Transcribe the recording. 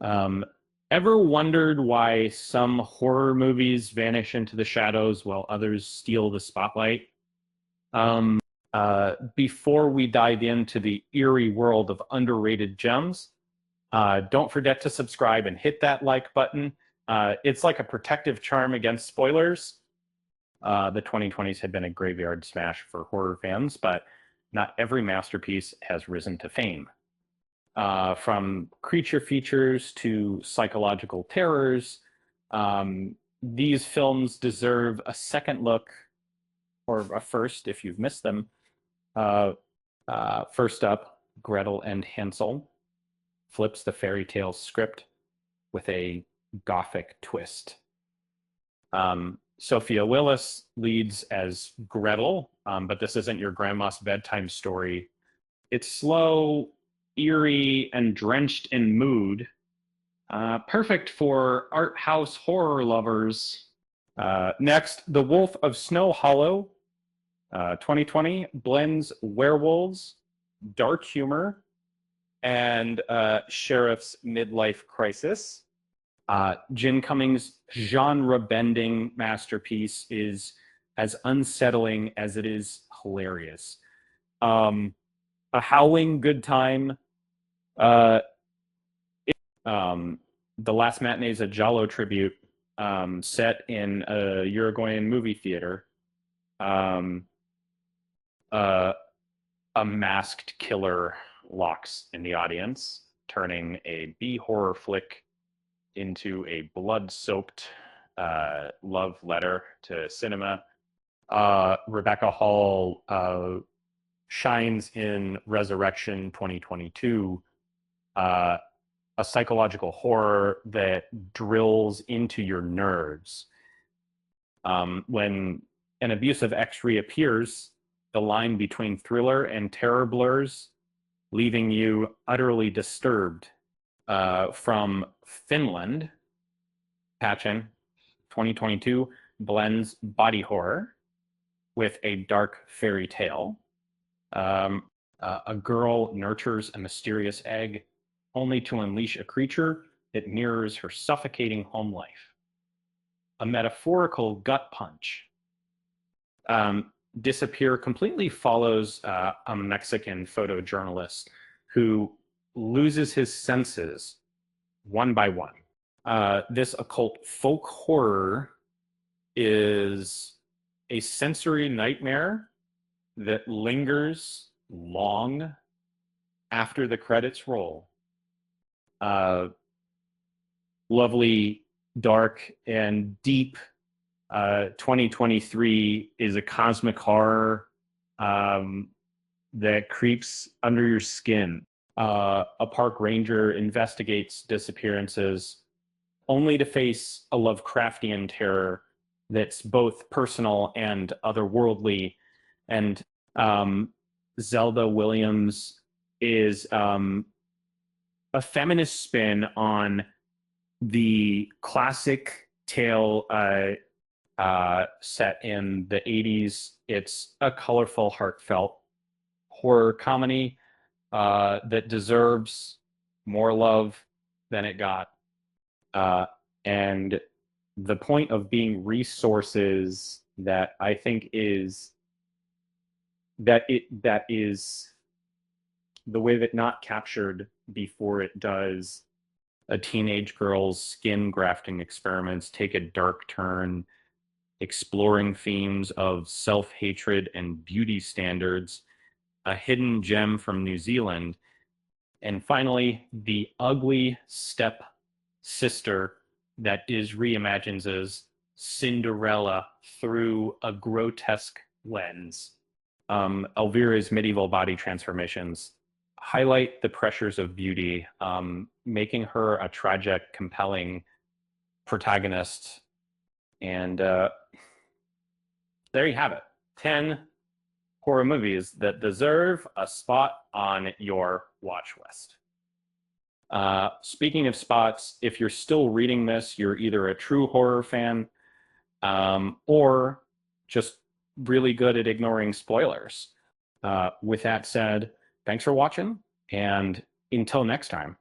Um, Ever wondered why some horror movies vanish into the shadows while others steal the spotlight? Um, Before we dive into the eerie world of underrated gems, don't forget to subscribe and hit that like button. It's like a protective charm against spoilers. The 2020s have been a graveyard smash for horror fans, but not every masterpiece has risen to fame. From creature features to psychological terrors, these films deserve a second look or a first if you've missed them. Uh, First up, Gretel and Hansel flips the fairy tale script with a gothic twist. Sophia Willis leads as Gretel, but this isn't your grandma's bedtime story. It's slow, eerie, and drenched in mood. Perfect for art house horror lovers. Next, The Wolf of Snow Hollow, 2020, blends werewolves, dark humor, and sheriff's midlife crisis. Jim Cummings' genre-bending masterpiece is as unsettling as it is hilarious. A howling good time. Uh, the Last Matinee is a Giallo tribute set in a Uruguayan movie theater. Um, uh, a masked killer locks in the audience, turning a B horror flick into a blood-soaked love letter to cinema. Rebecca Hall shines in Resurrection 2022, a psychological horror that drills into your nerves. When an abusive ex reappears, the line between thriller and terror blurs, leaving you utterly disturbed. From Finland, Patchen 2022 blends body horror with a dark fairy tale. A girl nurtures a mysterious egg only to unleash a creature that mirrors her suffocating home life. A metaphorical gut punch. Disappear completely follows a Mexican photojournalist who loses his senses one by one. This occult folk horror is a sensory nightmare that lingers long after the credits roll. Lovely, dark, and deep. 2023 is a cosmic horror that creeps under your skin. A park ranger investigates disappearances only to face a Lovecraftian terror that's both personal and otherworldly. And Zelda Williams is a feminist spin on the classic tale set in the 80s. It's a colorful, heartfelt horror comedy that deserves more love than it got. And the point of being resources that I think is that is the way that not captured before it does a teenage girl's skin grafting experiments take a dark turn, exploring themes of self-hatred and beauty standards, a hidden gem from New Zealand, and finally, the ugly step sister that is reimagines as Cinderella through a grotesque lens. Elvira's medieval body transformations highlight the pressures of beauty, making her a tragic, compelling protagonist. And there you have it. 10 horror movies that deserve a spot on your watch list. Speaking of spots, if you're still reading this, you're either a true horror fan or just really good at ignoring spoilers. With that said, thanks for watching, and until next time.